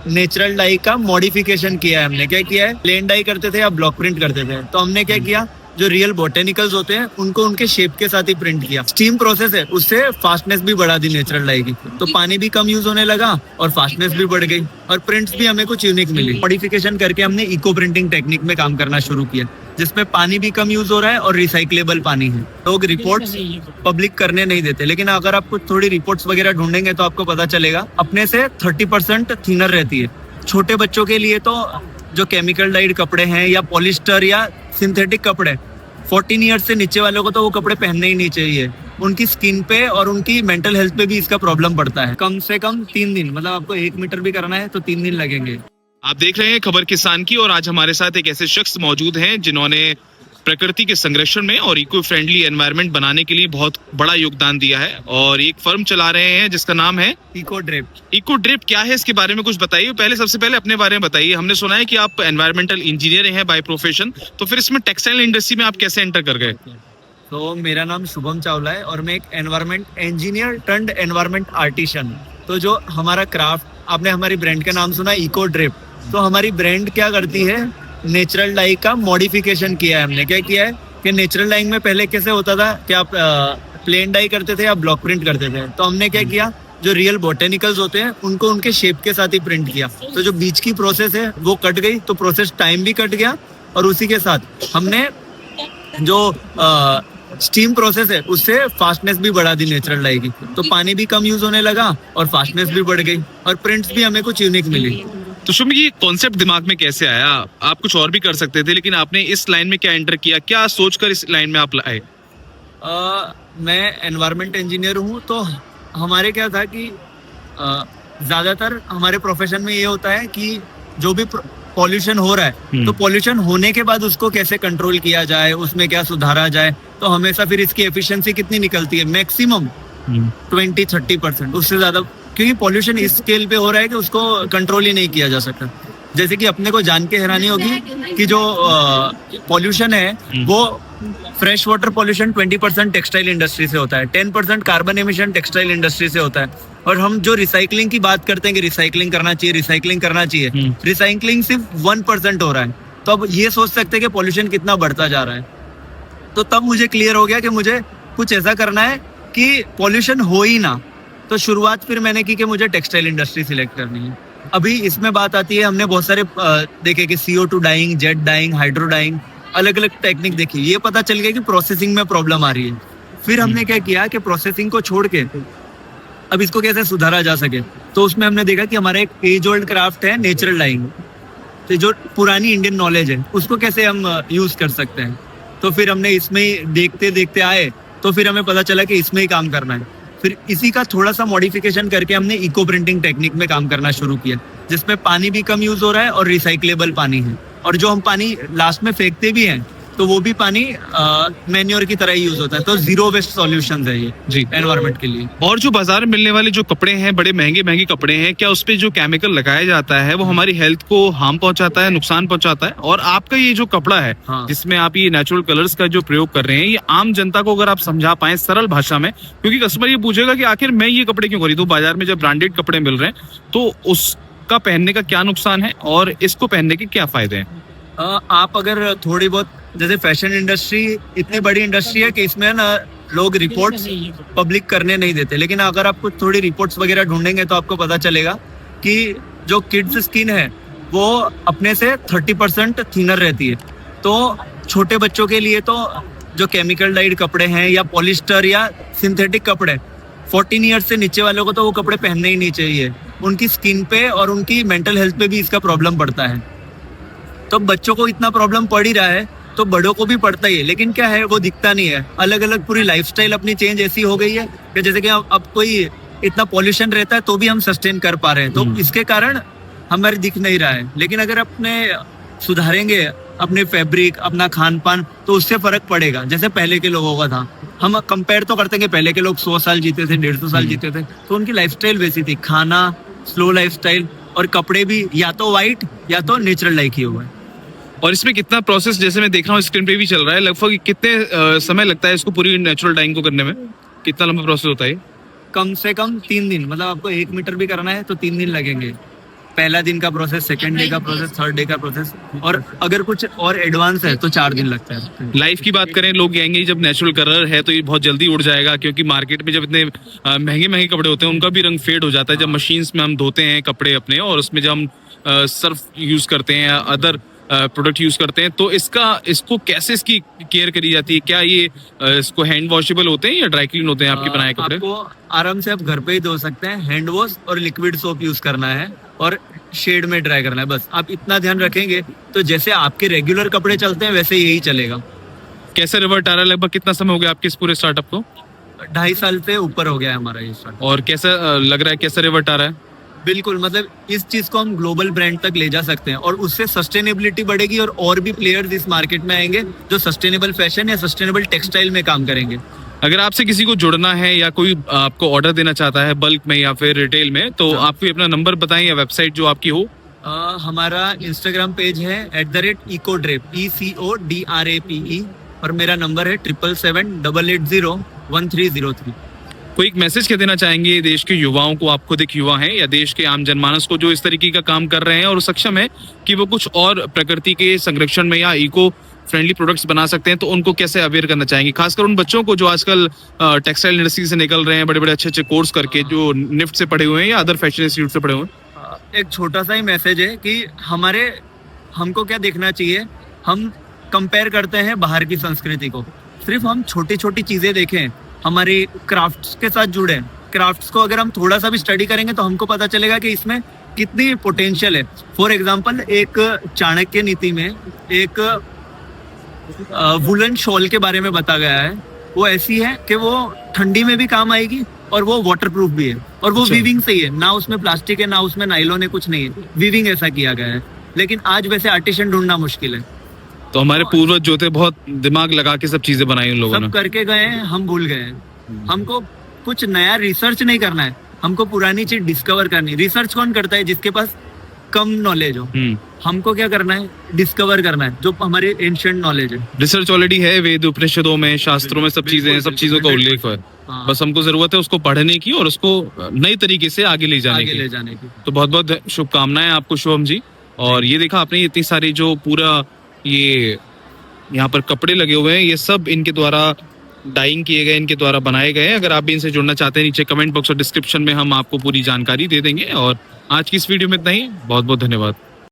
Natural die का modification किया है हमने। क्या किया है, प्लेन डाई करते थे या ब्लॉक प्रिंट करते थे, तो हमने क्या किया, जो रियल बोटेनिकल्स होते हैं उनको उनके शेप के साथ ही प्रिंट किया। स्टीम प्रोसेस है, उससे फास्टनेस भी बढ़ा दी नेचुरल डाई की, तो पानी भी कम यूज होने लगा और फास्टनेस भी बढ़ गई और प्रिंट्स भी हमें कुछ यूनिक मिली। मॉडिफिकेशन करके हमने इको प्रिंटिंग टेक्निक में काम करना शुरू किया, जिसमें पानी भी कम यूज हो रहा है और रिसाइक्लेबल पानी है। लोग रिपोर्ट्स पब्लिक करने नहीं देते, लेकिन अगर आप कुछ थोड़ी रिपोर्ट्स वगैरह ढूंढेंगे तो आपको पता चलेगा अपने से 30% थिनर रहती है। छोटे बच्चों के लिए तो जो केमिकल डाइड कपड़े हैं या पॉलिस्टर या सिंथेटिक कपड़े, 14 ईयर्स से नीचे वालों को तो वो कपड़े पहनने ही नहीं चाहिए। उनकी स्किन पे और उनकी मेंटल हेल्थ पे भी इसका प्रॉब्लम पड़ता है। कम से कम 3 दिन, मतलब आपको 1 मीटर भी करना है तो 3 दिन लगेंगे। आप देख रहे हैं खबर किसान की, और आज हमारे साथ एक ऐसे शख्स मौजूद हैं जिन्होंने प्रकृति के संरक्षण में और इको फ्रेंडली एनवायरनमेंट बनाने के लिए बहुत बड़ा योगदान दिया है, और एक फर्म चला रहे हैं जिसका नाम है इको ड्रिप। इको ड्रिप क्या है, इसके बारे में कुछ बताइए। सबसे पहले अपने बारे में बताइए। हमने सुना है कि आप एनवायरमेंटल इंजीनियर हैं बाय प्रोफेशन, तो फिर इसमें टेक्सटाइल इंडस्ट्री में आप कैसे एंटर कर गए? तो मेरा नाम शुभम चावला है और मैं एक environment engineer turned environment artisan. तो जो हमारा क्राफ्ट, आपने हमारी ब्रांड का नाम सुना इको ड्रिप, तो हमारी ब्रांड क्या करती है, नेचुरल डाई का मॉडिफिकेशन किया है हमने। क्या किया है कि नेचुरल डाइंग में पहले कैसे होता था कि आप प्लेन डाई करते थे या ब्लॉक प्रिंट करते थे, तो हमने क्या किया, जो रियल बोटेनिकल्स होते हैं उनको उनके शेप के साथ ही प्रिंट किया। तो जो बीच की प्रोसेस है वो कट गई, तो प्रोसेस टाइम भी कट गया, और उसी के साथ हमने जो स्टीम प्रोसेस है उससे फास्टनेस भी बढ़ा दी नेचुरल डाई की, तो पानी भी कम यूज होने लगा और फास्टनेस भी बढ़ गई और प्रिंट्स भी हमें कुछ यूनिक मिली। तो शुभम, ये कॉन्सेप्ट दिमाग में कैसे आया? आप कुछ और भी कर सकते थे, लेकिन आपने इस लाइन में क्या एंटर किया, क्या सोचकर इस लाइन में आप आए? मैं एनवायरमेंट इंजीनियर हूँ, तो हमारे क्या था कि ज्यादातर हमारे प्रोफेशन में ये होता है कि जो भी पॉल्यूशन हो रहा है, तो पॉल्यूशन होने के बाद उसको कैसे कंट्रोल किया जाए, उसमें क्या सुधारा जाए। तो हमेशा फिर इसकी एफिशिएंसी कितनी निकलती है, मैक्सिमम 20-30%, उससे ज्यादा, क्योंकि पॉल्यूशन इस स्केल पे हो रहा है कि उसको कंट्रोल ही नहीं किया जा सकता। जैसे कि अपने को जान के हैरानी होगी कि जो पॉल्यूशन है वो fresh water pollution 20% textile industry से होता है, 10% कार्बन एमिशन टेक्सटाइल इंडस्ट्री से होता है, और हम जो रिसाइकलिंग की बात करते हैं कि रिसाइकलिंग करना चाहिए, रिसाइकलिंग सिर्फ 1% हो रहा है। तो अब ये सोच सकते हैं कि पॉल्यूशन कितना बढ़ता जा रहा है। तो तब मुझे क्लियर हो गया कि मुझे कुछ ऐसा करना है कि पॉल्यूशन हो ही ना। तो शुरुआत फिर मैंने की कि मुझे टेक्सटाइल इंडस्ट्री सिलेक्ट करनी है। अभी इसमें बात आती है, हमने बहुत सारे देखे कि CO2 dyeing, jet dyeing, hydro dyeing, अलग अलग टेक्निक देखी। ये पता चल गया कि प्रोसेसिंग में प्रॉब्लम आ रही है। फिर हमने क्या किया कि प्रोसेसिंग को छोड़ के अब इसको कैसे सुधारा जा सके, तो उसमें हमने देखा कि हमारा एक एज ओल्ड क्राफ्ट है नेचुरल डाइंग, तो जो पुरानी इंडियन नॉलेज है उसको कैसे हम यूज कर सकते हैं। तो फिर हमने इसमें ही देखते देखते आए, तो फिर हमें पता चला कि इसमें ही काम करना है। फिर इसी का थोड़ा सा मॉडिफिकेशन करके हमने इको प्रिंटिंग टेक्निक में काम करना शुरू किया, जिसमें पानी भी कम यूज हो रहा है और रिसाइक्लेबल पानी है, और जो हम पानी लास्ट में फेंकते भी हैं तो वो भी पानी मैन्योर की तरह ही यूज होता है। तो जीरो वेस्ट सॉल्यूशंस है ये जी एनवायरनमेंट के लिए। और जो बाजार में मिलने वाले जो कपड़े हैं, बड़े महंगे कपड़े हैं, क्या उस पे जो केमिकल लगाया जाता है वो हमारी हेल्थ को हार्म पहुंचाता है, नुकसान पहुंचाता है? और आपका ये जो कपड़ा है, हाँ, जिसमें आप ये नेचुरल कलर्स का जो प्रयोग कर रहे हैं, ये आम जनता को अगर आप समझा पाए सरल भाषा में, क्योंकि कस्टमर ये पूछेगा कि आखिर मैं ये कपड़े क्यों खरीदूं, बाजार में जब ब्रांडेड कपड़े मिल रहे हैं, तो उसका पहनने का क्या नुकसान है और इसको पहनने के क्या फायदे हैं? आप अगर थोड़ी बहुत, जैसे फैशन इंडस्ट्री इतनी बड़ी इंडस्ट्री है कि इसमें ना लोग रिपोर्ट्स पब्लिक करने नहीं देते, लेकिन अगर आप कुछ थोड़ी रिपोर्ट्स वगैरह ढूंढेंगे तो आपको पता चलेगा कि जो किड्स स्किन है वो अपने से 30% थिनर रहती है। तो छोटे बच्चों के लिए तो जो केमिकल डाइड कपड़े हैं या पॉलिस्टर या सिंथेटिक कपड़े, 14 ईयर्स से नीचे वालों को तो वो कपड़े पहनने ही नहीं चाहिए। उनकी स्किन पे और उनकी मेंटल हेल्थ पे भी इसका प्रॉब्लम पड़ता है। तो बच्चों को इतना प्रॉब्लम पड़ ही रहा है तो बड़ों को भी पड़ता ही है, लेकिन क्या है वो दिखता नहीं है। अलग अलग पूरी लाइफस्टाइल अपनी चेंज ऐसी हो गई है कि जैसे कि अब कोई इतना पॉल्यूशन रहता है तो भी हम सस्टेन कर पा रहे हैं, तो इसके कारण हमारे दिख नहीं रहा है। लेकिन अगर अपने सुधारेंगे अपने फैब्रिक, अपना खान पान, तो उससे फर्क पड़ेगा। जैसे पहले के लोगों का था, हम कंपेयर तो करते हैं कि पहले के लोग 100 साल जीते थे, 150 साल जीते थे, तो उनकी लाइफस्टाइल वैसी थी, खाना स्लो लाइफस्टाइल, और कपड़े भी या तो वाइट या तो नेचुरल लाइक ही हुआ है। और इसमें कितना प्रोसेस, जैसे मैं देख रहा हूँ स्क्रीन पे भी चल रहा है, लगभग कितने समय लगता है इसको पूरी नेचुरल डाइंग को करने में? कितना लंबा प्रोसेस होता है? कम से कम 3 दिन, मतलब आपको 1 मीटर भी करना है तो 3 दिन लगेंगे। पहला दिन का प्रोसेस, सेकंड डे का प्रोसेस, थर्ड डे का प्रोसेस, और अगर कुछ और एडवांस है तो 4 दिन लगता है। लाइफ की बात करें, लोग कहेंगे जब नेचुरल कलर है तो ये बहुत जल्दी उड़ जाएगा, क्योंकि मार्केट में जब इतने महंगे महंगे कपड़े होते हैं उनका भी रंग फेड हो जाता है जब मशीन्स में हम धोते हैं कपड़े अपने, और उसमें जब हम सर्फ यूज करते हैं या अदर प्रोडक्ट यूज करते हैं, तो इसको कैसे इसकी केयर करी जाती है? क्या ये इसको हैंड वॉशेबल होते हैं या ड्राई क्लीन होते हैं आपके बनाए कपड़े? आपको आराम से आप घर पे ही धो सकते हैं। हैंड वॉश और लिक्विड सोप यूज करना है और शेड में ड्राई करना है, बस। आप इतना ध्यान रखेंगे तो जैसे आपके रेगुलर कपड़े चलते हैं वैसे यही चलेगा। कैसे रिवर्ट आ रहा है? लगभग कितना समय हो गया आपके इस पूरे स्टार्टअप को? 2.5 साल से ऊपर हो गया है हमारा ये स्टार्टअप। और कैसा लग रहा है, कैसा रिवर्ट आ रहा है? बिल्कुल, मतलब इस चीज को हम ग्लोबल ब्रांड तक ले जा सकते हैं और उससे सस्टेनेबिलिटी बढ़ेगी और भी प्लेयर्स इस मार्केट में आएंगे जो सस्टेनेबल फैशन या सस्टेनेबल टेक्सटाइल में काम करेंगे। अगर आपसे किसी को जुड़ना है या कोई आपको ऑर्डर देना चाहता है बल्क में या फिर रिटेल में, तो आप कोई अपना नंबर बताएं या वेबसाइट जो आपकी हो। हमारा इंस्टाग्राम पेज है @ecodrape ECODRAPE और मेरा नंबर है 777-880-1303। कोई एक मैसेज क्या देना चाहेंगे देश के युवाओं को? आप खुद एक युवा हैं, या देश के आम जनमानस को जो इस तरीके का काम कर रहे हैं और सक्षम है कि वो कुछ और प्रकृति के संरक्षण में या इको फ्रेंडली प्रोडक्ट्स बना सकते हैं, तो उनको कैसे अवेयर करना चाहेंगे? खासकर उन बच्चों को जो आजकल टेक्सटाइल इंडस्ट्री से निकल रहे हैं बड़े बड़े अच्छे अच्छे कोर्स करके, जो निफ्ट से पढ़े हुए हैं या अदर फैशन इंस्टीट्यूट से पढ़े हुए हैं। एक छोटा सा ही मैसेज है कि हमको क्या देखना चाहिए, हम कंपेयर करते हैं बाहर की संस्कृति को, सिर्फ हम छोटी छोटी चीजें देखें, हमारी क्राफ्ट्स के साथ जुड़े। क्राफ्ट्स को अगर हम थोड़ा सा भी स्टडी करेंगे तो हमको पता चलेगा कि इसमें कितनी पोटेंशियल है। फॉर एग्जांपल, एक चाणक्य नीति में एक वुलन शॉल के बारे में बताया गया है। वो ऐसी है कि वो ठंडी में भी काम आएगी और वो वाटरप्रूफ भी है, और वो वीविंग से ही है, ना उसमें प्लास्टिक है ना उसमें नायलॉन है, कुछ नहीं है, वीविंग ऐसा किया गया है। लेकिन आज वैसे आर्टिशन ढूंढना मुश्किल है। तो हमारे पूर्वज जो थे बहुत दिमाग लगा के सब चीजें बनाई उन लोगों ने। सब करके गए हैं, हम भूल गए हैं। हमको कुछ नया रिसर्च नहीं करना है, हमको पुरानी चीज डिस्कवर करनी है। रिसर्च कौन करता है? जिसके पास कम नॉलेज हो। हमको क्या करना है? डिस्कवर करना है जो हमारी एंशिएंट नॉलेज है। रिसर्च ऑलरेडी है, वेद उपनिषदों में, शास्त्रों में सब चीजें हैं, सब चीजों का उल्लेख है। बस हमको जरूरत है उसको पढ़ने की और उसको नई तरीके से आगे ले जाने की। तो बहुत बहुत शुभकामनाएं आपको शुभम जी। और ये देखा आपने, इतनी सारी जो पूरा ये यहाँ पर कपड़े लगे हुए हैं, ये सब इनके द्वारा डाइंग किए गए, इनके द्वारा बनाए गए। अगर आप भी इनसे जुड़ना चाहते हैं, नीचे कमेंट बॉक्स और डिस्क्रिप्शन में हम आपको पूरी जानकारी दे देंगे। और आज की इस वीडियो में इतना ही। बहुत बहुत धन्यवाद।